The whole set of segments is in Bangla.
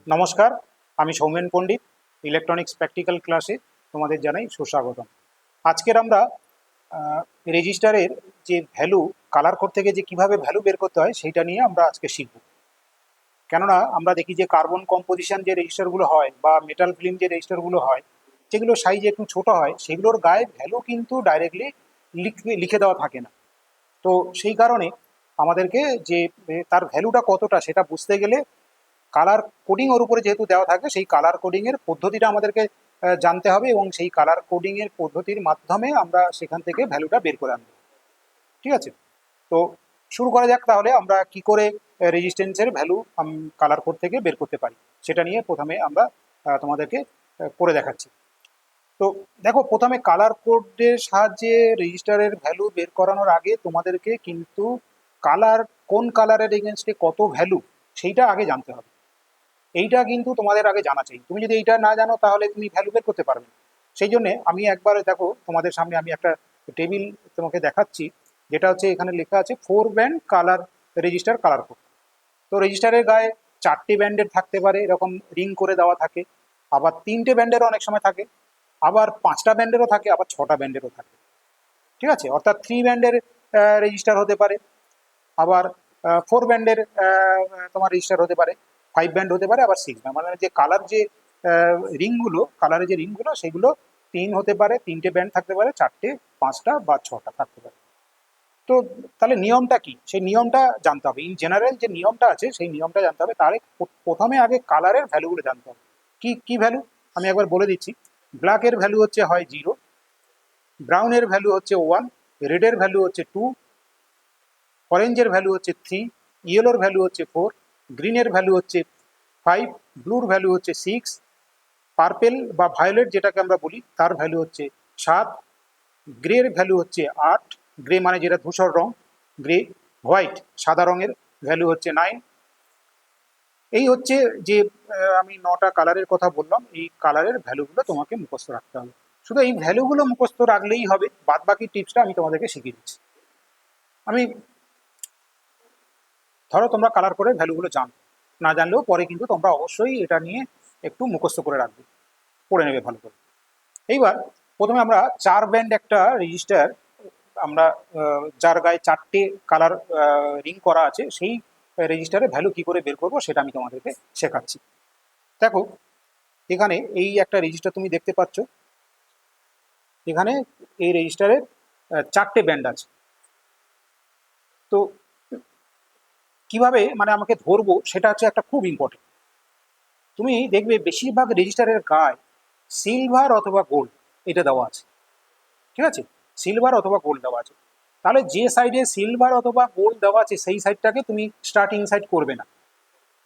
নমস্কার, আমি সৌমেন পণ্ডিত। ইলেকট্রনিক্স প্র্যাকটিক্যাল ক্লাসে তোমাদের জানাই সুস্বাগতম। আজকের আমরা রেজিস্টারের যে ভ্যালু কালার কোড থেকে যে কিভাবে ভ্যালু বের করতে হয় সেইটা নিয়ে আমরা আজকে শিখব। কেননা আমরা দেখি যে কার্বন কম্পোজিশন যে রেজিস্টারগুলো হয় বা মেটাল ফিল্ম যে রেজিস্টারগুলো হয়, যেগুলো সাইজ একটু ছোট হয়, সেগুলোর গায়ে ভ্যালু কিন্তু ডাইরেক্টলি লিখে দেওয়া থাকে না। তো সেই কারণে আমাদেরকে যে তার ভ্যালুটা কতটা সেটা বুঝতে গেলে কালার কোডিং ওর উপরে যেহেতু দেওয়া থাকে, সেই কালার কোডিং এর পদ্ধতিটা আমাদেরকে জানতে হবে এবং সেই কালার কোডিং এর পদ্ধতির মাধ্যমে আমরা সেখান থেকে ভ্যালুটা বের করে আনবো। ঠিক আছে, তো শুরু করা যাক। তাহলে আমরা কি করে রেজিস্ট্যান্সের ভ্যালু কালার কোড থেকে বের করতে পারি সেটা নিয়ে প্রথমে আমরা তোমাদেরকে করে দেখাচ্ছি। তো দেখো, প্রথমে কালার কোডের সাহায্যে রেজিস্টারের ভ্যালু বের করানোর আগে তোমাদেরকে কিন্তু কালার, কোন কালারের এগেনস্টে কত ভ্যালু, সেইটা আগে জানতে হবে। এইটা কিন্তু তোমাদের আগে জানা চাই। তুমি যদি এইটা না জানো তাহলে তুমি ভ্যালু বের করতে পারবে না। সেই জন্যে আমি একবার দেখো, তোমাদের সামনে আমি একটা টেবিল তোমাকে দেখাচ্ছি, যেটা হচ্ছে এখানে লেখা আছে 4 band colour register colour code. তো রেজিস্টারের গায়ে 4টে ব্যান্ডের থাকতে পারে, এরকম রিং করে দেওয়া থাকে। আবার 3টে ব্যান্ডেরও অনেক সময় থাকে, আবার 5টা ব্যান্ডেরও থাকে, আবার 6টা ব্যান্ডেরও থাকে। ঠিক আছে, অর্থাৎ 3 ব্যান্ডের রেজিস্টার হতে পারে, আবার 4 ব্যান্ডের তোমার রেজিস্টার হতে পারে, 5 ব্যান্ড হতে পারে, আবার 6 ব্যান্ড। মানে যে কালার যে রিংগুলো, কালারের যে রিংগুলো, সেগুলো 3 হতে পারে, 3টে ব্যান্ড থাকতে পারে, 4টে, 5টা বা 6টা থাকতে পারে। তো তাহলে নিয়মটা কি, সেই নিয়মটা জানতে হবে। ইন জেনারেল যে নিয়মটা আছে সেই নিয়মটা জানতে হবে। তাহলে প্রথমে আগে কালারের ভ্যালুগুলো জানতে হবে। কি কি ভ্যালু আমি একবার বলে দিচ্ছি। ব্ল্যাকের ভ্যালু হচ্ছে হয় 0, ব্রাউনের ভ্যালু হচ্ছে 1, রেডের ভ্যালু হচ্ছে 2, অরেঞ্জের ভ্যালু হচ্ছে 3, ইয়েলোর ভ্যালু হচ্ছে 4, গ্রিনের ভ্যালু হচ্ছে 5, ব্লুর ভ্যালু হচ্ছে 6, পার্পেল বা ভায়োলেট যেটাকে আমরা বলি তার ভ্যালু হচ্ছে 7, গ্রের ভ্যালু হচ্ছে 8, গ্রে মানে যেটা ধূসর রং, গ্রে। হোয়াইট সাদা রঙের ভ্যালু হচ্ছে 9। এই হচ্ছে যে আমি 9টা কালারের কথা বললাম, এই কালারের ভ্যালুগুলো তোমাকে মুখস্থ রাখতে হবে। শুধু এই ভ্যালুগুলো মুখস্থ রাখলেই হবে, বাদ বাকি টিপসটা আমি তোমাদেরকে শিখিয়ে দিচ্ছি। আমি ধরো তোমরা কালার করে ভ্যালুগুলো জানো, না জানলেও পরে কিন্তু তোমরা অবশ্যই এটা নিয়ে একটু মুখস্থ করে রাখবে, পড়ে নেবে ভালো করে। এইবার প্রথমে আমরা 4 ব্যান্ড একটা রেজিস্টার, আমরা যার গায়ে 4টে কালার রিং করা আছে, সেই রেজিস্টারের ভ্যালু কি করে বের করবো সেটা আমি তোমাদেরকে শেখাচ্ছি। দেখো, এখানে এই একটা রেজিস্টার তুমি দেখতে পাচ্ছ। এখানে এই রেজিস্টারের 4টে ব্যান্ড আছে। তো কিভাবে মানে আমাকে ধরবো সেটা হচ্ছে একটা খুব ইম্পর্টেন্ট। তুমি দেখবে বেশিরভাগ রেজিস্টারের গায়ে সিলভার অথবা গোল্ড এটা দেওয়া আছে। ঠিক আছে, সিলভার অথবা গোল্ড দেওয়া আছে। তাহলে যে সাইডে সিলভার অথবা গোল্ড দেওয়া আছে সেই সাইডটাকে তুমি স্টার্টিং সাইড করবে না,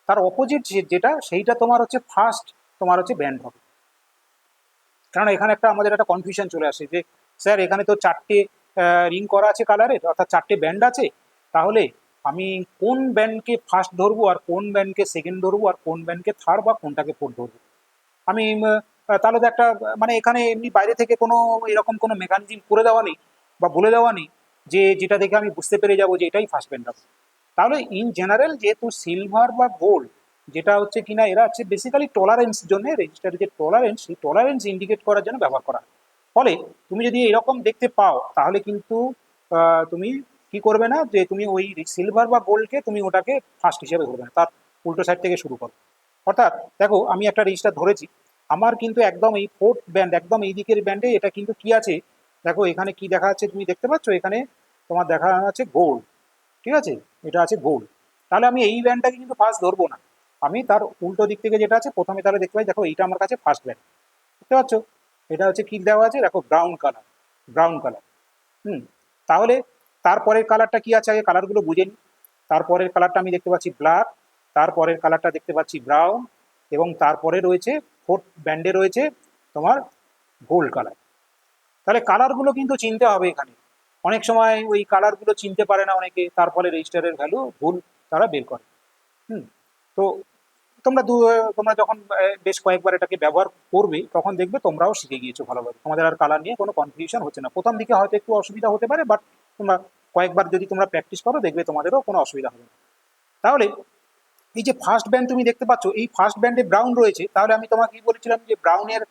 তার অপোজিট যেটা সেইটা তোমার হচ্ছে ফার্স্ট, তোমার হচ্ছে ব্যান্ড হবে। কারণ এখানে একটা আমাদের একটা কনফিউশন চলে আসে যে স্যার এখানে তো 4টে রিং করা আছে কালারের, অর্থাৎ 4টে ব্যান্ড আছে, তাহলে আমি কোন ব্যান্ডকে ফার্স্ট ধরবো আর কোন ব্যান্ডকে সেকেন্ড ধরবো আর কোন ব্যান্ডকে থার্ড বা কোনটাকে ফোর্থ ধরবো। আমি তাহলে তো একটা মানে এখানে এমনি বাইরে থেকে কোনো এরকম কোনো মেকানিজম করে দেওয়া নেই বা বলে দেওয়া নেই যে যেটা দেখে আমি বুঝতে পেরে যাবো যে এটাই ফার্স্ট ব্যান্ড হবে। তাহলে ইন জেনারেল যেহেতু সিলভার বা গোল্ড যেটা হচ্ছে কিনা, এরা হচ্ছে বেসিক্যালি টলারেন্স জন্য, রেজিস্টারের যে টলারেন্স সেই টলারেন্স ইন্ডিকেট করার জন্য ব্যবহার করা হয়। ফলে তুমি যদি এরকম দেখতে পাও তাহলে কিন্তু তুমি কি করবে না, যে তুমি ওই সিলভার বা গোল্ডকে তুমি ওটাকে ফার্স্ট হিসেবে ধরবে না, তার উল্টো সাইড থেকে শুরু করো। অর্থাৎ দেখো, আমি একটা রেজিস্টার ধরেছি, আমার কিন্তু একদম এই ফোর্থ ব্যান্ড, একদম এই দিকের ব্যান্ডে এটা কিন্তু কি আছে, দেখো এখানে কি দেখা যাচ্ছে তুমি দেখতে পাচ্ছ, এখানে তোমার দেখা যাচ্ছে গোল্ড। ঠিক আছে, এটা আছে গোল্ড। তাহলে আমি এই ব্যান্ডটাকে কিন্তু ফার্স্ট ধরবো না, আমি তার উল্টো দিক থেকে যেটা আছে প্রথমে তাহলে দেখতে পাই, দেখো এইটা আমার কাছে ফার্স্ট ব্যান্ড। দেখতে পাচ্ছ, এটা হচ্ছে কি দেওয়া আছে, দেখো ব্রাউন কালার, ব্রাউন কালার। হুম, তাহলে তারপরের কালারটা কি আছে আগে কালারগুলো বুঝে নিই। তারপরের কালারটা আমি দেখতে পাচ্ছি ব্ল্যাক, তারপরের কালারটা দেখতে পাচ্ছি ব্রাউন, এবং তারপরে রয়েছে ফোর্থ ব্যান্ডে রয়েছে তোমার গোল্ড কালার। তাহলে কালারগুলো কিন্তু চিনতে হবে এখানে। অনেক সময় ওই কালারগুলো চিনতে পারে না অনেকে, তার ফলে রেজিস্টারের ভ্যালু ভুল তারা বের করে। হুম, তো তোমরা যখন বেশ কয়েকবার এটাকে ব্যবহার করবে তখন দেখবে তোমরাও শিখে গিয়েছো ভালোভাবে, তোমাদের আর কালার নিয়ে কোনো কনফিউশন হচ্ছে না। প্রথম দিকে হয়তো একটু অসুবিধা হতে পারে, বাট তোমরা কয়েকবার যদি তোমরা প্র্যাকটিস করো দেখবে তোমাদেরও কোনো অসুবিধা হবে না। তাহলে এই যে ফার্স্ট ব্যান্ড তুমি দেখতে পাচ্ছ, এই ফার্স্ট ব্যান্ডে ব্রাউন রয়েছে, তাহলে আমি তোমাকে কি বলেছিলাম যে ব্রাউনের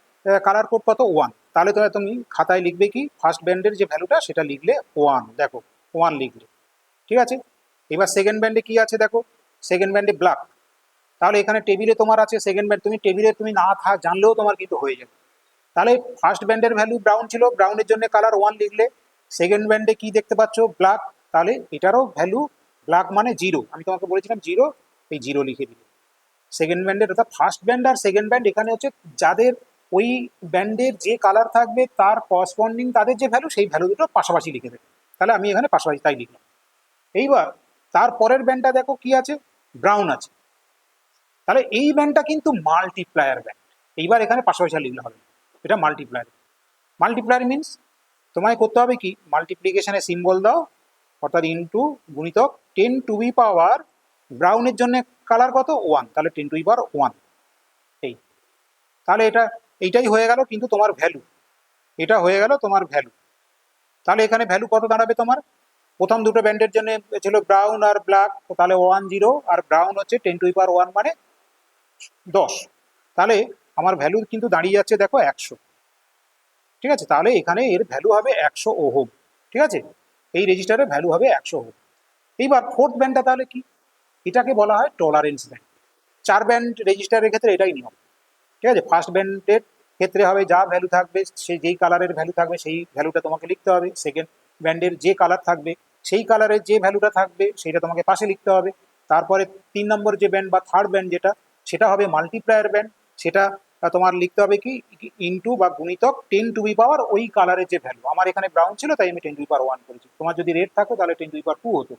কালার কোড কত 1, তাহলে তুমি খাতায় লিখবে কি ফার্স্ট ব্যান্ডের যে ভ্যালুটা সেটা লিখলে 1, দেখো 1 লিখলে, ঠিক আছে। এবার সেকেন্ড ব্যান্ডে কি আছে দেখো, সেকেন্ড ব্যান্ডে ব্ল্যাক, তাহলে এখানে টেবিলে তোমার আছে সেকেন্ড ব্যান্ড, তুমি টেবিলে তুমি না জানলেও তোমার কিন্তু হয়ে যাবে। তাহলে ফার্স্ট ব্যান্ডের ভ্যালু ব্রাউন ছিল, ব্রাউনের জন্য কালার 1 লিখলে, সেকেন্ড ব্যান্ডে কি দেখতে পাচ্ছ ব্ল্যাক, তাহলে এটারও ভ্যালু ব্ল্যাক মানে 0, আমি তোমাকে বলেছিলাম 0, এই 0 লিখে দিলে। সেকেন্ড ব্যান্ডের অর্থাৎ ফার্স্ট ব্যান্ড আর সেকেন্ড ব্যান্ড এখানে হচ্ছে যাদের ওই ব্যান্ডের যে কালার থাকবে তার করসপন্ডিং তাদের যে ভ্যালু সেই ভ্যালু দুটো পাশাপাশি লিখে দেবে, তাহলে আমি এখানে পাশাপাশি তাই লিখলাম। এইবার তারপরের ব্যান্ডটা দেখো কি আছে, ব্রাউন আছে, তাহলে এই ব্যান্ডটা কিন্তু মাল্টিপ্লায়ার ব্যান্ড, এইবার এখানে পাশাপাশি লিখলে হবে, এটা মাল্টিপ্লায়ার। মাল্টিপ্লায়ার মিনস তোমায় করতে হবে কি, মাল্টিপ্লিকেশনের সিম্বল দাও, অর্থাৎ ইন্টু গুণিতক 10 টু দি পাওয়ার, ব্রাউনের জন্য কালার কত 1, তাহলে 10 টু দি পাওয়ার 1, এই, তাহলে এইটাই হয়ে গেল কিন্তু তোমার ভ্যালু, এটা হয়ে গেল তোমার ভ্যালু। তাহলে এখানে ভ্যালু কত দাঁড়াবে তোমার, প্রথম দুটো ব্যান্ডের জন্য ছিল ব্রাউন আর ব্ল্যাক, তাহলে 1 0, আর ব্রাউন হচ্ছে 10 টু দি পাওয়ার 1 মানে 10, তাহলে আমার ভ্যালু কিন্তু দাঁড়িয়ে যাচ্ছে দেখো 100, ঠিক আছে। তাহলে এখানে এর ভ্যালু হবে 100 ওহম, ঠিক আছে, এই রেজিস্টারের ভ্যালু হবে 100 ওহম। এইবার ফোর্থ ব্যান্ডটা তাহলে কি, এটাকে বলা হয় টলারেন্স ব্যান্ড। 4 ব্যান্ড রেজিস্টারের ক্ষেত্রে এটাই নিয়ম, ঠিক আছে। ফার্স্ট ব্যান্ডের ক্ষেত্রে হবে যা ভ্যালু থাকবে সেই যেই কালারের ভ্যালু থাকবে সেই ভ্যালুটা তোমাকে লিখতে হবে, সেকেন্ড ব্যান্ডের যে কালার থাকবে সেই কালারের যে ভ্যালুটা থাকবে সেটা তোমাকে পাশে লিখতে হবে। তারপরে 3 নম্বর যে ব্যান্ড বা থার্ড ব্যান্ড যেটা, সেটা হবে মাল্টিপ্লায়ার ব্যান্ড, সেটা তোমার লিখতে হবে কি ইনটু বা গুণিতক 10 টু দি পাওয়ার ওই কালারের যে ভ্যালু, আমার এখানে ব্রাউন ছিল তাই আমি 10 টু দি পাওয়ার 1 করেছি, তোমার যদি রেড থাকো তাহলে 10 টু দি পাওয়ার 2 হতো।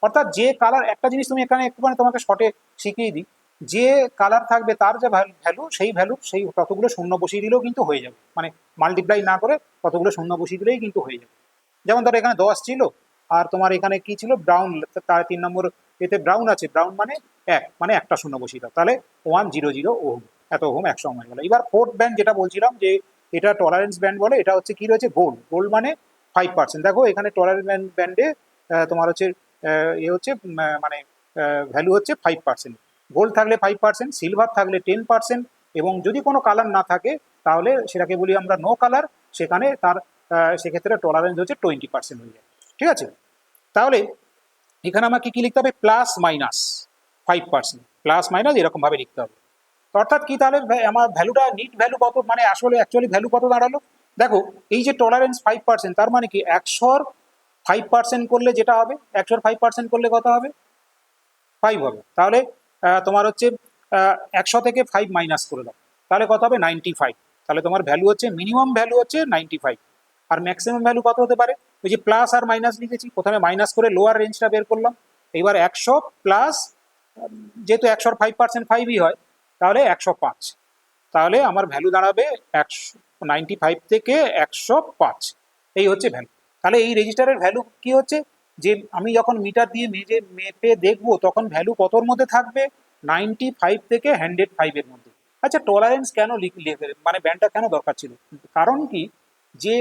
অর্থাৎ যে কালার, একটা জিনিস তুমি এখানে একটুখানি তোমাকে শর্টে শিখিয়ে দিই, যে কালার থাকবে তার যে ভ্যালু সেই ততগুলো শূন্য বসিয়ে দিলেও কিন্তু হয়ে যাবে, মানে মাল্টিপ্লাই না করে ততগুলো শূন্য বসিয়ে দিলেই কিন্তু হয়ে যাবে। যেমন ধরো এখানে 10 ছিল আর তোমার এখানে কি ছিল ব্রাউন, তার 3 নম্বর এতে ব্রাউন আছে, ব্রাউন মানে 1, মানে একটা শূন্য বসিয়ে দাও, তাহলে 100 ওহম, এত ওহম 100 হয়ে গেল। এবার ফোর্থ ব্যান্ড যেটা বলছিলাম যে এটা টলারেন্স ব্যান্ড বলে, এটা হচ্ছে কি রয়েছে গোল্ড, গোল্ড মানে 5%, দেখো এখানে টলারেন্স ব্যান্ডে তোমার হচ্ছে এ হচ্ছে মানে ভ্যালু হচ্ছে 5%, গোল্ড থাকলে 5%, সিলভার থাকলে 10%, এবং যদি কোনো কালার না থাকে তাহলে সেটাকে বলি আমরা নো কালার, সেখানে তার সেক্ষেত্রে টলারেন্স হচ্ছে 20% হয়ে যায়, ঠিক আছে। তাহলে এখানে আমাকে কি লিখতে হবে, প্লাস মাইনাস 5%, প্লাস মাইনাস এরকম ভাবে লিখতে হবে। অর্থাৎ কি, তাহলে আমার ভ্যালুটা নিট ভ্যালু কত, মানে আসলে অ্যাকচুয়ালি ভ্যালু কত দাঁড়ালো, দেখো এই যে টলারেন্স 5%, তার মানে কি 100 5% করলে যেটা হবে, 100 5% করলে কত হবে 5 হবে, তাহলে তোমার হচ্ছে 100 থেকে 5 মাইনাস করে দাও, তাহলে কত হবে 95, তাহলে তোমার ভ্যালু হচ্ছে মিনিমাম ভ্যালু হচ্ছে 95, আর ম্যাক্সিমাম ভ্যালু কত হতে পারে, ওই যে প্লাস আর মাইনাস লিখেছি, প্রথমে মাইনাস করে লোয়ার রেঞ্জটা বের করলাম, এবার 100 প্লাস, যেহেতু 100 5% 5ই হয়, তাহলে 105, তাহলে আমার ভ্যালু দাঁড়াবে 95 থেকে 105, এই হচ্ছে ভ্যালু। তাহলে এই রেজিস্টারের ভ্যালু কি হচ্ছে, যে আমি যখন মিটার দিয়ে মেপে দেখবো তখন ভ্যালু কতর মধ্যে থাকবে, 95 থেকে 105 এর মধ্যে। আচ্ছা টলারেন্স কেন মানে ব্যান্ডটা কেন দরকার ছিল, কারণ কি, যে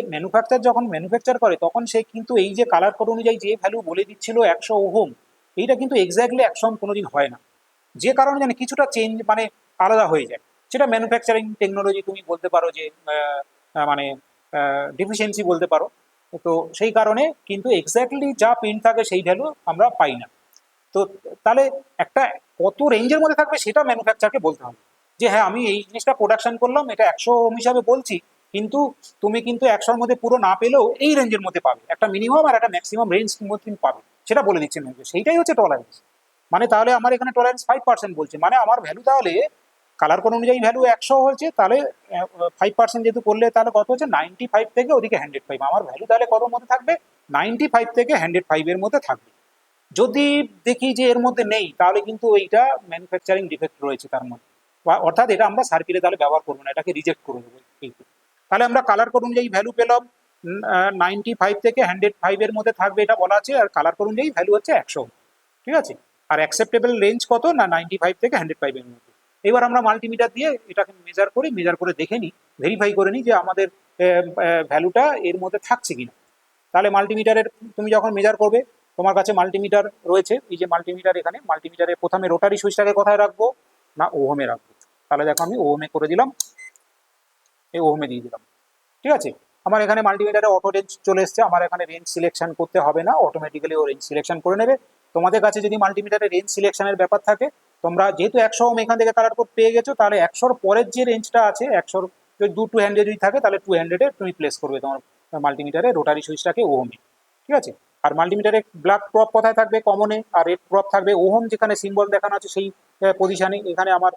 যখন ম্যানুফ্যাকচার করে তখন সে কিন্তু এই যে কালার কোড অনুযায়ী যে ভ্যালু বলে দিচ্ছিল 100 ওহম, এইটা কিন্তু এক্স্যাক্টলি 100 ওহম কোনোদিন হয় না, যে কারণে জানি কিছুটা চেঞ্জ মানে আলাদা হয়ে যায়, সেটা ম্যানুফ্যাকচারিং টেকনোলজি তুমি বলতে পারো যে মানে ডিফিসিয়েন্সি বলতে পারো, তো সেই কারণে কিন্তু এক্স্যাক্টলি যা প্রিন্ট থাকে সেই ভ্যালু আমরা পাই না। তো তাহলে একটা কত রেঞ্জের মধ্যে থাকবে সেটা ম্যানুফ্যাকচারকে বলতে হবে, যে হ্যাঁ আমি এই জিনিসটা প্রোডাকশন করলাম, এটা 100 ওহম হিসাবে বলছি, কিন্তু তুমি কিন্তু 100-র মধ্যে পুরো না পেলেও এই রেঞ্জের মধ্যে পাবে, একটা মিনিমাম আর একটা ম্যাক্সিমাম রেঞ্জ মধ্যে তুমি পাবে, সেটা বলে দিচ্ছে ম্যানুফ্যাকচার, সেইটাই হচ্ছে টলারেন্স। মানে তাহলে আমার এখানে টলারেন্স 5% বলছে, মানে আমার ভ্যালু তাহলে কালার কোড অনুযায়ী ভ্যালু 100 হয়েছে, তাহলে 5% যেহেতু করলে তাহলে কত হচ্ছে 95 থেকে ওদিকে 105, আমার ভ্যালু তাহলে কতর মধ্যে থাকবে 95 থেকে 105 এর মধ্যে থাকবে। যদি দেখি যে এর মধ্যে নেই তাহলে কিন্তু এইটা ম্যানুফ্যাকচারিং ডিফেক্ট রয়েছে তার মধ্যে, অর্থাৎ এটা আমরা সার্কিটে তাহলে ব্যবহার করবো না, এটাকে রিজেক্ট করে দেবো। তাহলে আমরা কালার কোড অনুযায়ী ভ্যালু পেলাম 95 থেকে 105 এর মধ্যে থাকবে এটা বলা আছে, আর কালার কোড অনুযায়ী ভ্যালু হচ্ছে 100, ঠিক আছে। আর অ্যাকসেপ্টেবল রেঞ্জ কত না 95 থেকে 105 এর মধ্যে। এবার আমরা মাল্টিমিটার দিয়ে এটাকে মেজার করি, মেজার করে দেখে নিই, ভেরিফাই করে নিই যে আমাদের ভ্যালুটা এর মধ্যে থাকছে কিনা। তাহলে মাল্টিমিটারের তুমি যখন মেজার করবে তোমার কাছে মাল্টিমিটার রয়েছে, এই যে মাল্টিমিটার, এখানে মাল্টিমিটারে প্রথমে রোটারি সুইচটাকে কোথায় রাখবো না ওহমে রাখবো। তাহলে দেখো আমি ওহমে করে দিলাম, এই ওহমে দিয়ে দিলাম। ঠিক আছে, আমার এখানে মাল্টিমিটারে অটো রেঞ্জ চলে এসছে, আমার এখানে রেঞ্জ সিলেকশন করতে হবে না, অটোমেটিক্যালি ও রেঞ্জ সিলেকশন করে নেবে। তোমাদের কাছে যদি মাল্টিমিটারে রেঞ্জ সিলেকশনের ব্যাপার থাকে, তোমরা যেহেতু 100 ওহম এখান থেকে কালার কোড পেয়ে গেছো, তাহলে 100-র পরের যে রেঞ্জটা আছে, 100-র যদি 200 যদি থাকে, তাহলে 200-এ তুমি প্লেস করবে তোমার মাল্টিমিটারে রোটারি সুইচটাকে ওহমে। ঠিক আছে, আর মাল্টিমিটারে ব্ল্যাক প্রপ কোথায় থাকবে কমনে, আর রেড প্রপ থাকবে ওহম যেখানে সিম্বল দেখানো আছে সেই পজিশনে। এখানে আমার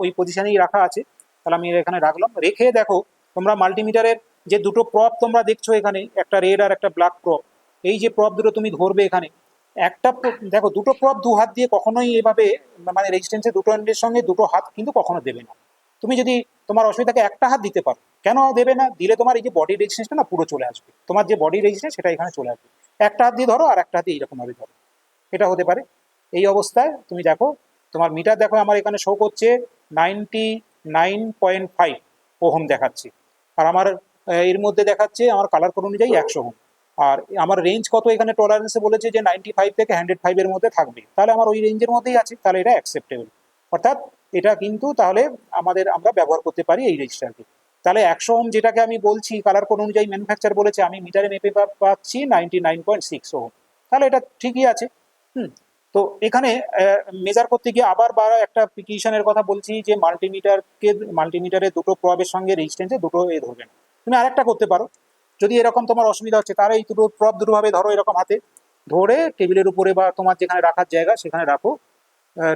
ওই পজিশনেই রাখা আছে, তাহলে আমি এখানে রাখলাম। রেখে দেখো তোমরা মাল্টিমিটারের যে দুটো প্রপ তোমরা দেখছো এখানে, একটা রেড আর একটা ব্ল্যাক প্রপ, এই যে প্রপ দুটো তুমি ধরবে এখানে, একটা দেখো দুটো প্রপ দু হাত দিয়ে কখনোই এভাবে মানে রেজিস্ট্যান্সের দুটো এন্ডের সঙ্গে দুটো হাত কিন্তু কখনো দেবে না। তুমি যদি তোমার অসুবিধাকে একটা হাত দিতে পারো, কেন দেবে না? দিলে তোমার এই যে বডি রেজিস্ট্যান্সটা না পুরো চলে আসবে, তোমার যে বডি রেজিস্ট্যান্স সেটা এখানে চলে আসবে। একটা হাত দিয়ে ধরো আর একটা হাত দিয়ে এইরকম ভাবে ধরো, এটা হতে পারে। এই অবস্থায় তুমি দেখো তোমার মিটার দেখো আমার এখানে শো করছে 99.5 ওহম দেখাচ্ছে, আর আমার এর মধ্যে দেখাচ্ছে আমার কালার কোড অনুযায়ী 100 ওহম। আর আমার রেঞ্জ কত এখানে টলারেন্সে বলেছে যে 95 থেকে 105 এর মধ্যে থাকবে, তাহলে আমার ওই রেঞ্জের মধ্যেই আছে, তাহলে এটা অ্যাকসেপ্টেবল। অর্থাৎ এটা কিন্তু তাহলে আমরা ব্যবহার করতে পারি এই রেজিস্টারকে। তাহলে 100 ওহম যেটাকে আমি বলছি কালার কোড অনুযায়ী ম্যানুফ্যাকচার বলেছে, আমি মিটারে মেপে পাচ্ছি 99.6 ওহম, তাহলে এটা ঠিকই আছে। হুম, তো এখানে মেজার করতে গিয়ে আবার একটা প্রিকিউশনের কথা বলছি, যে মাল্টিমিটারের দুটো প্রবের সঙ্গে রেজিস্ট্যান্সে দুটো ধরবে না। তুমি আরেকটা করতে পারো, যদি এরকম তোমার অসুবিধা হচ্ছে, তাহলে এই দুটো প্রপ দুটোভাবে ধরো এরকম হাতে ধরে টেবিলের উপরে বা তোমার যেখানে রাখার জায়গা সেখানে রাখো,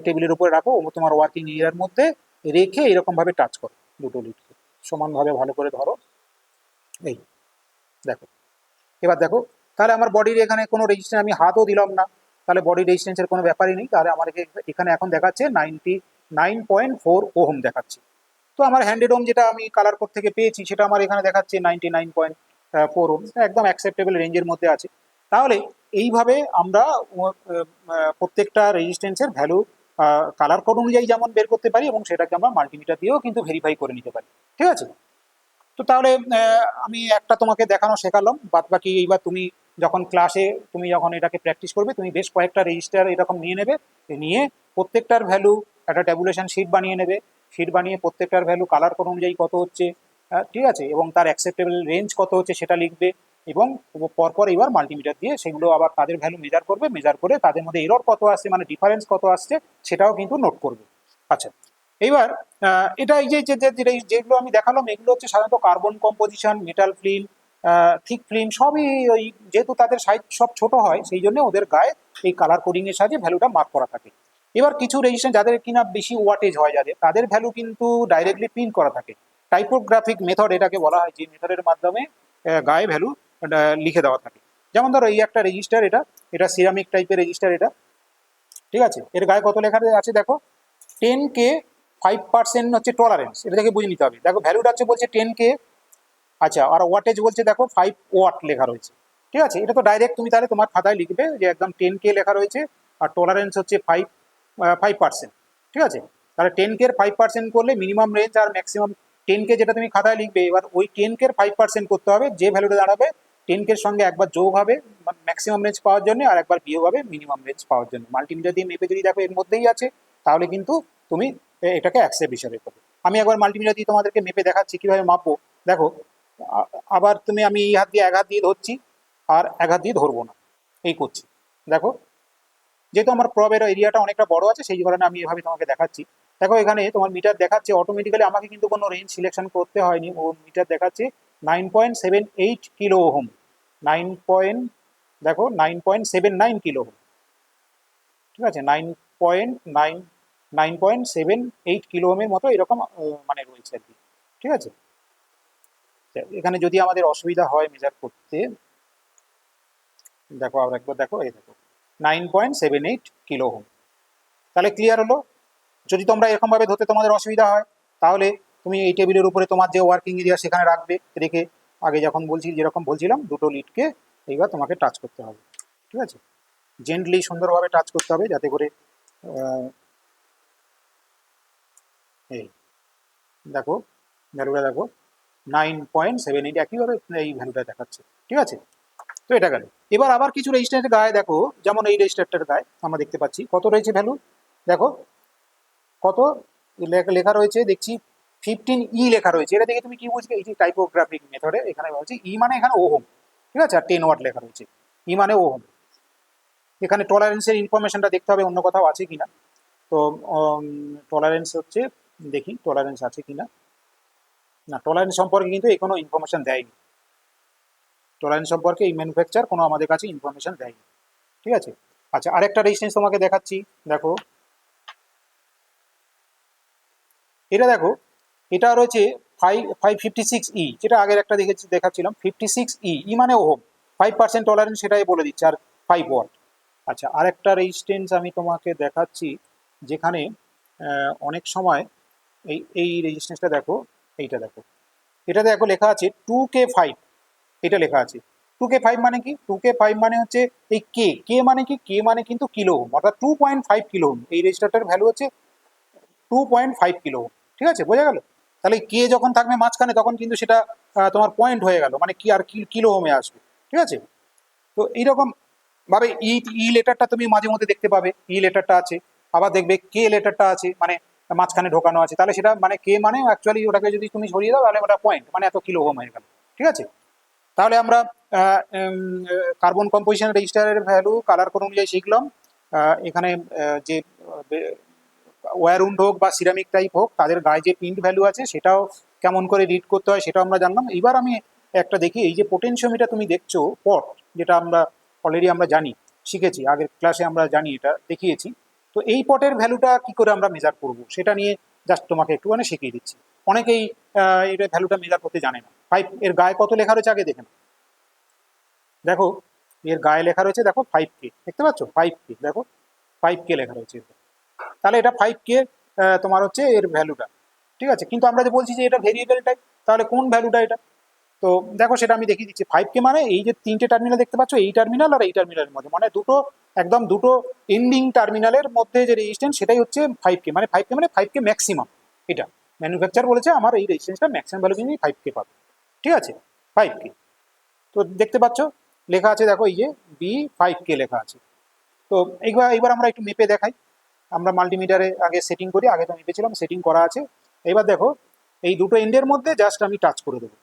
টেবিলের উপরে রাখো, তোমার ওয়ার্কিং এরিয়ার মধ্যে রেখে এরকম ভাবে টাচ করো, দুটো লিডকে সমানভাবে ভালো করে ধরো। এই দেখো, এবার দেখো তাহলে আমার বডির এখানে কোনো রেজিস্ট্যান্স আমি হাতও দিলাম না, তাহলে বডি রেজিস্ট্যান্সের কোনো ব্যাপারই নেই। তাহলে আমার এখানে এখন দেখাচ্ছে 99.4 ওহম দেখাচ্ছে। তো আমার হ্যান্ডেড ওহম যেটা আমি কালার কোড থেকে পেয়েছি সেটা আমার এখানে দেখাচ্ছে 99.4 ওহম, একদম অ্যাকসেপ্টেবল রেঞ্জের মধ্যে আছে। তাহলে এইভাবে আমরা প্রত্যেকটা রেজিস্ট্যান্সের ভ্যালু কালার কোড অনুযায়ী যেমন বের করতে পারি, এবং সেটাকে আমরা মাল্টিমিটার দিয়েও কিন্তু ভেরিফাই করে নিতে পারি। ঠিক আছে, তো তাহলে আমি একটা তোমাকে দেখানো শেখালাম, বাদ বাকি এইবার তুমি যখন ক্লাসে তুমি যখন এটাকে প্র্যাকটিস করবে, তুমি বেশ কয়েকটা রেজিস্টার এরকম নিয়ে নেবে, নিয়ে প্রত্যেকটার ভ্যালু একটা ট্যাবুলেশন শিট বানিয়ে নেবে, শিট বানিয়ে প্রত্যেকটার ভ্যালু কালার কোড অনুযায়ী কত হচ্ছে, ঠিক আছে, এবং তার অ্যাকসেপ্টেবল রেঞ্জ কত হচ্ছে সেটা লিখবে, এবং পরপর এবার মাল্টিমিটার দিয়ে সেগুলো আবার তাদের ভ্যালু মেজার করবে, মেজার করে তাদের মধ্যে এরর কত আসছে মানে ডিফারেন্স কত আসছে সেটাও কিন্তু নোট করবে। আচ্ছা, এইবার এটা এই যে যেগুলো আমি দেখালাম এগুলো হচ্ছে সাধারণত carbon composition, metal film, thick film, সবই ওই যেহেতু তাদের সাইজ সব ছোট হয় সেই জন্য ওদের গায়ে এই কালার কোডিং এর সাহায্যে ভ্যালুটা মার্ক করা থাকে। এবার কিছু রেজিস্ট্যান্স যাদের কিনা বেশি ওয়াটেজ হয়, যাদের তাদের ভ্যালু কিন্তু ডাইরেক্টলি প্রিন্ট করা থাকে। টাইপোগ্রাফিক মেথড এটাকে বলা হয়, যে মেথডের মাধ্যমে গায়ে ভ্যালু লিখে দেওয়া থাকে। যেমন ধরো এই একটা রেজিস্টার, এটা এটা সিরামিক টাইপের রেজিস্টার এটা, ঠিক আছে, এর গায়ে কত লেখা আছে দেখো, 10K 5% হচ্ছে টলারেন্স, এটা থেকে বুঝে নিতে হবে। দেখো ভ্যালুটা হচ্ছে বলছে 10K, আচ্ছা, আর ওয়াটেজ বলছে দেখো 5 ওয়াট লেখা রয়েছে। ঠিক আছে, এটা তো ডাইরেক্ট তুমি তাহলে তোমার খাতায় লিখবে যে একদম 10K লেখা রয়েছে, আর টলারেন্স হচ্ছে 5%। ঠিক আছে, তাহলে 10K 5% করলে মিনিমাম রেঞ্জ আর ম্যাক্সিমাম 10K যেটা তুমি খাতায় লিখবে, এবার ওই 10K 5% করতে হবে, যে ভ্যালুটা দাঁড়াবে 10K সঙ্গে একবার যোগ হবে ম্যাক্সিমাম রেঞ্জ পাওয়ার জন্য, আর একবার বিয়োগ হবে মিনিমাম রেঞ্জ পাওয়ার জন্য। মাল্টিমিটার দিয়ে মেপে যদি দেখো এর মধ্যেই আছে, তাহলে কিন্তু তুমি এটাকে অ্যাকসেপ্ট হিসাবে করবে। আমি একবার মাল্টিমিটার দিয়ে তোমাদেরকে মেপে দেখাচ্ছি কিভাবে মাপবো। দেখো আবার তুমি, আমি এই হাত দিয়ে এক হাত দিয়ে ধরছি আর এক হাত দিয়ে ধরবো না, এই করছি। দেখো যেহেতু আমার প্রবের এরিয়াটা অনেকটা বড় আছে সেই কারণে আমি এভাবে তোমাকে দেখাচ্ছি। দেখো এখানে তোমার মিটার দেখাচ্ছে অটোমেটিক্যালি, আমাকে কিন্তু কোনো রেঞ্জ সিলেকশন করতে হয়নি, ও মিটার দেখাচ্ছে 9.78 কিলো ওহম, 9 দেখো 9.79 কিলো ওহম। ঠিক আছে, 9.78 কিলো ওহমের মতো এরকম মানে রয়েছে আর কি। ঠিক আছে, এখানে যদি আমাদের অসুবিধা হয় মেজার করতে, দেখো আর একবার দেখো, এই দেখো 9.78 কিলো ওহম। তাহলে ক্লিয়ার হলো। যদি তোমরা এরকমভাবে ধরতে তোমাদের অসুবিধা হয়, তাহলে তুমি এই টেবিলের উপরে তোমার যে ওয়ার্কিং এরিয়া সেখানে রাখবে, রেখে আগে যখন যেরকম বলছিলাম দুটো লিডকে এইবার তোমাকে টাচ করতে হবে। ঠিক আছে, জেন্টলি সুন্দরভাবে টাচ করতে হবে, যাতে করে এই দেখো ভ্যালুটা দেখো 9.78 একইভাবে এই ভ্যালুটা দেখাচ্ছে। ঠিক আছে, তো এটা গেল। এবার আবার কিছু রেজিস্ট্যান্সের গায়ে দেখো, যেমন এই রেজিস্ট্যান্সটার গায়ে আমরা দেখতে পাচ্ছি কত রয়েছে ভ্যালু, দেখো কত লেখা রয়েছে দেখছি 15E লেখা রয়েছে। এটা দেখে তুমি কি বুঝবে? এই যে টাইপোগ্রাফিক মেথডে এখানে বলছি ই মানে এখানে ওহম, ঠিক আছে, আর 10 ওয়াট লেখা রয়েছে, ই মানে ওহম। এখানে টলারেন্সের ইনফরমেশনটা দেখতে হবে অন্য কোথাও আছে কিনা। তো টলারেন্স হচ্ছে, দেখি টলারেন্স আছে কিনা, না টলারেন্স সম্পর্কে কিন্তু এই কোনো ইনফরমেশন দেয়নি। টলারেন্স সম্পর্কে এই ম্যানুফ্যাকচার কোনো আমাদের কাছে ইনফরমেশন দেয়নি, ঠিক আছে। আচ্ছা, আরেকটা রেজিস্ট্যান্স তোমাকে দেখাচ্ছি, দেখো এটা দেখো, এটা রয়েছে 556E, যেটা আগের একটা দেখাচ্ছিলাম 56E, ই মানে ওহম, 5% টলারেন্স সেটাই বলে দিচ্ছে, আর 5 ওয়াট। আচ্ছা, আরেকটা রেজিস্ট্যান্স আমি তোমাকে দেখাচ্ছি, যেখানে অনেক সময় এই রেজিস্ট্যান্সটা দেখো, এইটা দেখো, এটা দেখো লেখা আছে 2K5, এটা লেখা আছে 2K5 মানে কি? 2K5 মানে হচ্ছে এই কে মানে কি? কে মানে কিন্তু কিলো ওহম, অর্থাৎ 2.5 কিলো ওহম। এই রেজিস্টারটার ভ্যালু হচ্ছে 2.5 কিলো ওহম, ঠিক আছে, বোঝা গেল? তাহলে কে যখন থাকবে মাঝখানে তখন কিন্তু সেটা তোমার পয়েন্ট হয়ে গেল, মানে কি আর কিলো ওহমে আসবে, ঠিক আছে। তো এইরকম ভাবে ই লেটারটা তুমি মাঝে মধ্যে দেখতে পাবে, ই লেটারটা আছে, আবার দেখবে কে লেটারটা আছে, মানে মাঝখানে ঢোকানো আছে, তাহলে সেটা মানে কে মানে অ্যাকচুয়ালি ওটাকে যদি তুমি সরিয়ে দাও তাহলে ওটা পয়েন্ট, মানে এত কিলো ওহম হয়ে গেল, ঠিক আছে। তাহলে আমরা কার্বন কম্পোজিশন রেজিস্টারের ভ্যালু কালার কোড অনুযায়ী শিখলাম। এখানে যে ওয়্যারউন্ড হোক বা সিরামিক টাইপ হোক, তাদের গায়ে যে প্রিন্ট ভ্যালু আছে সেটাও কেমন করে রিড করতে হয় সেটাও আমরা জানলাম। এবার আমি একটা দেখি, এই যে পোটেনশিওমিটার তুমি দেখছো পট, যেটা আমরা অলরেডি আমরা জানি, শিখেছি আগের ক্লাসে, আমরা জানি, এটা দেখিয়েছি। তো এই পটের ভ্যালুটা কি করে আমরা মেজার করব সেটা নিয়ে জাস্ট তোমাকে একটুখানি শিখিয়ে দিচ্ছি। অনেকেই এটা ভ্যালুটা মেজার করতে জানে না। 5 এর গায়ে কত লেখা রয়েছে আগে দেখে নাও, দেখো এর গায়ে লেখা রয়েছে, দেখো 5K, দেখতে পাচ্ছ 5K, দেখো 5K লেখা রয়েছে। তাহলে এটা 5K তোমার হচ্ছে এর ভ্যালুটা, ঠিক আছে। কিন্তু আমরা যে বলছি যে এটা ভেরিয়েবল টাইপ, তাহলে কোন ভ্যালুটা এটা? তো দেখো সেটা আমি দেখিয়ে দিচ্ছি। 5K মানে এই যে তিনটে টার্মিনাল দেখতে পাচ্ছ, এই টার্মিনাল আর এই টার্মিনালের মধ্যে, মানে দুটো একদম দুটো এন্ডিং টার্মিনালের মধ্যে যে রেজিস্ট্যান্স সেটাই হচ্ছে 5K, মানে 5K মানে 5K ম্যাক্সিমাম। এটা ম্যানুফ্যাকচার বলেছে আমার এই রেজিস্ট্যান্সটা ম্যাক্সিমাম ভ্যালু কিন্তু 5K পাবে, ঠিক আছে, 5K। তো দেখতে পাচ্ছ লেখা আছে, দেখো এই যে B5K লেখা আছে। তো এইবার আমরা একটু মেপে দেখাই। আমরা মাল্টিমিটারে আগে সেটিং করি, আগে তো মেপেছিলাম, সেটিং করা আছে। এবার দেখো এই দুটো এন্ডের মধ্যে জাস্ট আমি টাচ করে দেবো,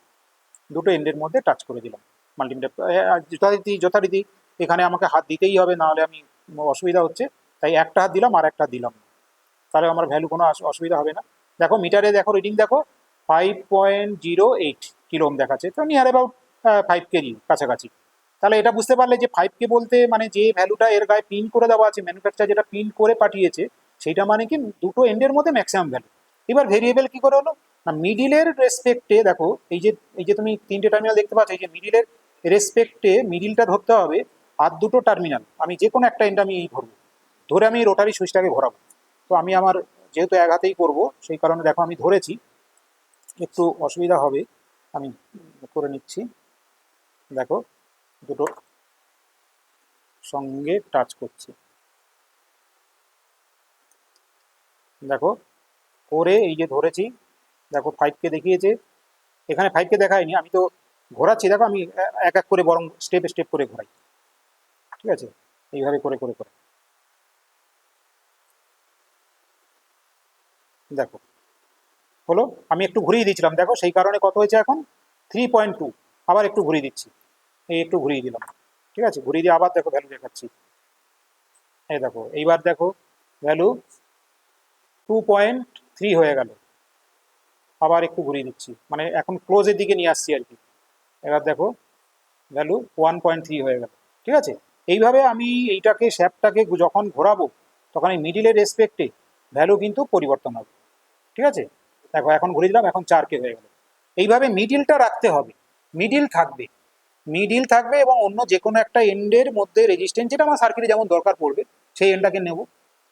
দুটো এন্ডের মধ্যে টাচ করে দিলাম মাল্টিমিটার। যথারীতি এখানে আমাকে হাত দিতেই হবে, না হলে আমি অসুবিধা হচ্ছে, তাই একটা হাত দিলাম আর একটা হাত দিলাম না, তাহলে আমার ভ্যালু কোনো অসুবিধা হবে না। দেখো মিটারে দেখো রিডিং দেখো 5.08 কিলো ওহম দেখাচ্ছে, তো নিয়ার অ্যাবাউট 5K কাছাকাছি। তাহলে এটা বুঝতে পারলে যে 5K বলতে মানে যে ভ্যালুটা এর গায়ে প্রিন্ট করে দেওয়া আছে, ম্যানুফ্যাকচার যেটা প্রিন্ট করে পাঠিয়েছে, সেইটা মানে কি দুটো এন্ডের মধ্যে ম্যাক্সিমাম ভ্যালু। এবার ভেরিয়েবল কি করে হলো না, মিডিলের রেসপেক্টে দেখো এই যে তুমি তিনটে টার্মিনাল দেখতে পাচ্ছ, এই যে মিডিলের রেসপেক্টে মিডিলটা ধরতে হবে, আর দুটো টার্মিনাল আমি যে কোনো একটা এন্ড আমি এই ধরবো, ধরে আমি রোটারি সুইচটাকে ঘোরাবো। তো আমি আমার যেহেতু এক হাতেই করবো সেই কারণে দেখো আমি ধরেছি, একটু অসুবিধা হবে, আমি করে নিচ্ছি। দেখো দুটো সঙ্গে টাচ করছে, দেখো করে এই যে ধরেছি, দেখো 5K দেখিয়েছে, এখানে 5K দেখায়নি, আমি তো ঘোরাচ্ছি, দেখো আমি এক এক করে বরং স্টেপ স্টেপ করে ঘোরাই, ঠিক আছে, এইভাবে করে করে করে দেখো হলো। আমি একটু ঘুরিয়ে দিয়েছিলাম, দেখো সেই কারণে কত হয়েছে এখন 3.2। আবার একটু ঘুরিয়ে দিচ্ছি, এই একটু ঘুরিয়ে দিলাম, ঠিক আছে, ঘুরিয়ে দিয়ে আবার দেখো ভ্যালু দেখাচ্ছি, এই দেখো এইবার দেখো ভ্যালু 2.3 হয়ে গেল। আবার একটু ঘুরিয়ে দিচ্ছি, মানে এখন ক্লোজের দিকে নিয়ে আসছি আর কি। এবার দেখো ভ্যালু 1.3 হয়ে গেল, ঠিক আছে। এইভাবে আমি এইটাকে শ্যাপটাকে যখন ঘোরাবো তখন এই মিডিলের রেসপেক্টে ভ্যালু কিন্তু পরিবর্তন হবে, ঠিক আছে। দেখো এখন ঘুরে দিলাম, এখন 4K হয়ে গেল। এইভাবে মিডিলটা রাখতে হবে, মিডিল থাকবে, মিডিল থাকবে এবং অন্য যে কোনো একটা এন্ডের মধ্যে রেজিস্ট্যান্স যেটা আমার সার্কিটে যেমন দরকার পড়বে সেই এন্ডটাকে নেব,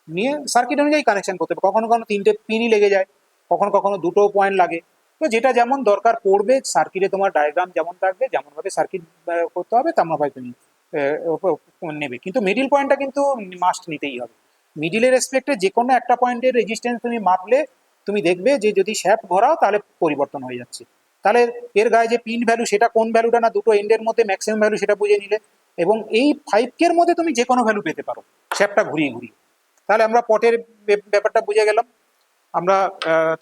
নিয়ে সার্কিট অনুযায়ী কানেকশন করতে হবে। কখনো কখনো তিনটে পিনই লেগে যায়, কখনো কখনো দুটো পয়েন্ট লাগে। তো যেটা যেমন দরকার পড়বে সার্কিটে, তোমার ডায়াগ্রাম যেমন থাকবে, যেমনভাবে সার্কিট করতে হবে তেমনভাবে তুমি নেবে, কিন্তু মিডিল পয়েন্টটা কিন্তু মাস্ট নিতেই হবে। মিডিলের রেসপেক্টে যে কোনো একটা পয়েন্টের রেজিস্ট্যান্স তুমি মাপলে তুমি দেখবে যে যদি শ্যাফট ঘোরাও তাহলে পরিবর্তন হয়ে যাচ্ছে, তাহলে এর গায়ে যে পিন ভ্যালু সেটা কোন ভ্যালুটা, না দুটো এন্ডের মধ্যে ম্যাক্সিমাম ভ্যালু সেটা বুঝে নিলে, এবং এই 5K এর মধ্যে তুমি যে কোনো ভ্যালু পেতে পারো শ্যাপটা ঘুরিয়ে ঘুরিয়ে। তাহলে আমরা পটের ব্যাপারটা বুঝে গেলাম। আমরা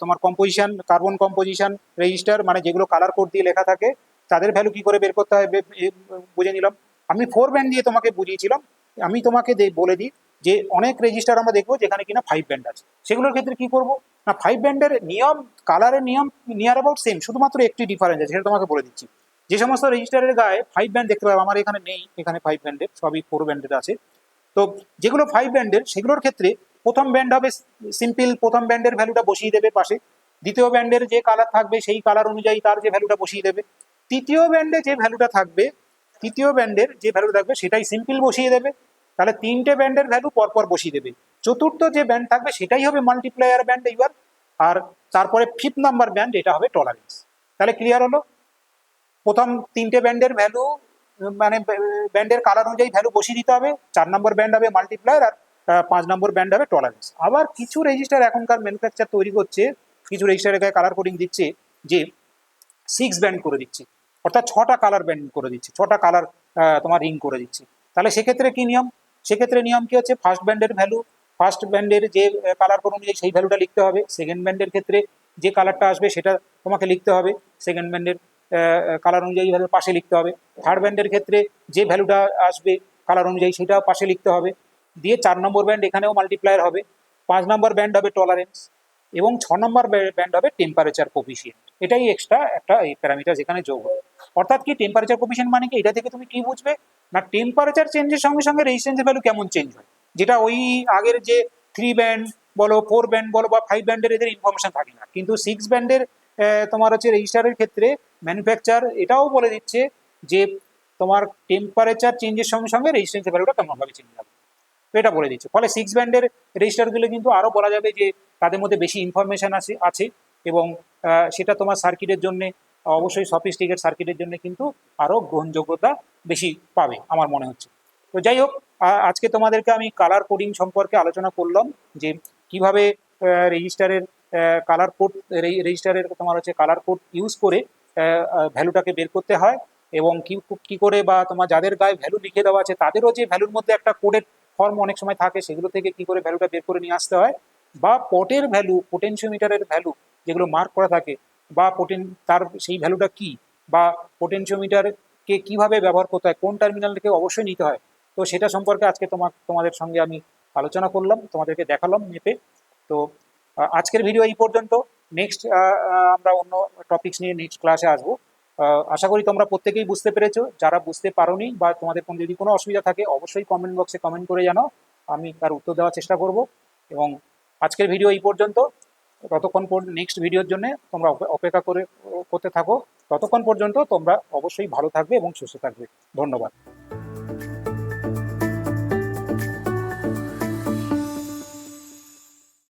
তোমার কম্পোজিশন, কার্বন কম্পোজিশন রেজিস্টার মানে যেগুলো কালার কোড দিয়ে লেখা থাকে তাদের ভ্যালু কি করে বের করতে হয় বুঝে নিলাম। আমি 4 ব্যান্ড দিয়ে তোমাকে বুঝিয়েছিলাম। আমি তোমাকে বলে দিই যে অনেক রেজিস্টার আমরা দেখবো যেখানে কিনা 5 ব্যান্ড আছে, সেগুলোর ক্ষেত্রে কি করবো না, 5 ব্যান্ডের নিয়ম, কালারের নিয়ম নিয়ার অ্যাবাউট সেম, শুধুমাত্র একটি ডিফারেন্স আছে, সেটা তোমাকে বলে দিচ্ছি। যে সমস্ত রেজিস্টারের গায়ে 5 ব্যান্ড দেখতে পাবে, আমার এখানে নেই, এখানে 5 ব্যান্ডের, সবই 4 ব্যান্ডের আছে। তো যেগুলো 5 ব্যান্ডের সেগুলোর ক্ষেত্রে প্রথম ব্যান্ড হবে সিম্পল, প্রথম ব্যান্ডের ভ্যালুটা বসিয়ে দেবে পাশে, দ্বিতীয় ব্যান্ডের যে কালার থাকবে সেই কালার অনুযায়ী তার যে ভ্যালুটা বসিয়ে দেবে, তৃতীয় ব্যান্ডে যে ভ্যালুটা থাকবে, তৃতীয় ব্যান্ডের যে ভ্যালু থাকবে সেটাই সিম্পল বসিয়ে দেবে, তাহলে তিনটে ব্যান্ডের ভ্যালু পরপর বসিয়ে দেবে। চতুর্থ যে ব্যান্ড থাকবে সেটাই হবে মাল্টিপ্লায়ার ব্যান্ড এইবার, আর তারপরে 5th নাম্বার ব্যান্ড এটা হবে টলারেন্স। তাহলে ক্লিয়ার হলো, প্রথম তিনটে ব্যান্ডের ভ্যালু মানে ব্যান্ডের কালার অনুযায়ী ভ্যালু বসিয়ে দিতে হবে, 4 নম্বর ব্যান্ড হবে মাল্টিপ্লায়ার, আর 5 নম্বর ব্যান্ড হবে টলারেন্স। আবার কিছু রেজিস্টার এখনকার ম্যানুফ্যাকচার তৈরি করছে, কিছু রেজিস্টারের গায়ে কালার কোডিং দিচ্ছে যে 6 ব্যান্ড করে দিচ্ছে, অর্থাৎ 6টা কালার ব্যান্ড করে দিচ্ছে, 6টা কালার তোমার রিং করে দিচ্ছে। তাহলে সেক্ষেত্রে কি নিয়ম, সেক্ষেত্রে নিয়ম কি হচ্ছে, ফার্স্ট ব্যান্ডের ভ্যালু, ফার্স্ট ব্যান্ডের যে কালার কোড অনুযায়ী সেই ভ্যালুটা লিখতে হবে, সেকেন্ড ব্যান্ডের ক্ষেত্রে যে কালারটা আসবে সেটা তোমাকে লিখতে হবে, সেকেন্ড ব্যান্ডের কালার অনুযায়ী ভ্যালু পাশে লিখতে হবে, থার্ড ব্যান্ডের ক্ষেত্রে যে ভ্যালুটা আসবে কালার অনুযায়ী সেটা পাশে লিখতে হবে, দিয়ে 4 নম্বর ব্যান্ড এখানেও মাল্টিপ্লায়ার হবে, 5 নম্বর ব্যান্ড হবে টলারেন্স, এবং 6 নম্বর ব্যান্ড হবে টেম্পারেচার কোফিসিয়েন্ট। এটাই এক্সট্রা একটা এই প্যারামিটার যেখানে যোগ হবে। অর্থাৎ কি টেম্পারেচার কোফিসিয়েন্ট মানে কি, এটা থেকে তুমি কি বুঝবে না, টেম্পারেচার চেঞ্জের সঙ্গে সঙ্গে রেজিস্ট্যান্সের ভ্যালু কেমন চেঞ্জ হয়, যেটা ওই আগের যে 3 ব্যান্ড বলো, 4 ব্যান্ড বলো বা 5 ব্যান্ডের এদের ইনফরমেশন থাকে না, কিন্তু 6 ব্যান্ডের তোমার হচ্ছে রেজিস্টারের ক্ষেত্রে ম্যানুফ্যাকচার এটাও বলে দিচ্ছে যে তোমার টেম্পারেচার চেঞ্জের সঙ্গে সঙ্গে রেজিস্ট্যান্সের ভ্যালুটা কেমনভাবে চেঞ্জ হবে, তো এটা বলে দিচ্ছে। ফলে 6 ব্যান্ডের রেজিস্টারগুলো কিন্তু আরও বলা যাবে যে তাদের মধ্যে বেশি ইনফরমেশন আছে, এবং সেটা তোমার সার্কিটের জন্য, অবশ্যই সফিস্টিকেট সার্কিটের জন্য কিন্তু আরও গ্রহণযোগ্যতা বেশি পাবে আমার মনে হচ্ছে। তো যাই হোক, আজকে তোমাদেরকে আমি কালার কোডিং সম্পর্কে আলোচনা করলাম যে কিভাবে রেজিস্টারের কালার কোড, রেজিস্টারের তোমার হচ্ছে কালার কোড ইউজ করে ভ্যালুটাকে বের করতে হয়, এবং কি করে বা তোমার যাদের গায়ে ভ্যালু লিখে দেওয়া আছে তাদেরও যে ভ্যালুর মধ্যে একটা কোডের ফর্ম অনেক সময় থাকে, সেগুলো থেকে কি করে ভ্যালুটা বের করে নিয়ে আসতে হয়, বা পটের ভ্যালু, পোটেনশিওমিটারের ভ্যালু যেগুলো মার্ক করা থাকে, বা তার সেই ভ্যালুটা কি, বা পোটেনশিওমিটারকে কিভাবে ব্যবহার করতে হয়, কোন টার্মিনালকে অবশ্যই নিতে হয়, তো সেটা সম্পর্কে আজকে তোমাদের সঙ্গে আমি আলোচনা করলাম, তোমাদেরকে দেখালাম মেপে। তো আজকের ভিডিও এই পর্যন্ত। নেক্সট আমরা অন্য টপিকস নিয়ে নেক্সট ক্লাসে আসবো। আশা করি তোমরা প্রত্যেকেই বুঝতে পেরেছো, যারা বুঝতে পারোনি বা তোমাদের যদি কোনো অসুবিধা থাকে অবশ্যই কমেন্ট বক্সে কমেন্ট করে জানাও, আমি তার উত্তর দেওয়ার চেষ্টা করব। এবং আজকের ভিডিও এই পর্যন্ত, ততক্ষণ নেক্সট ভিডিওর জন্য তোমরা অপেক্ষা করতে থাকো, ততক্ষণ পর্যন্ত তোমরা অবশ্যই ভালো থাকবে এবং সুস্থ থাকবে। ধন্যবাদ।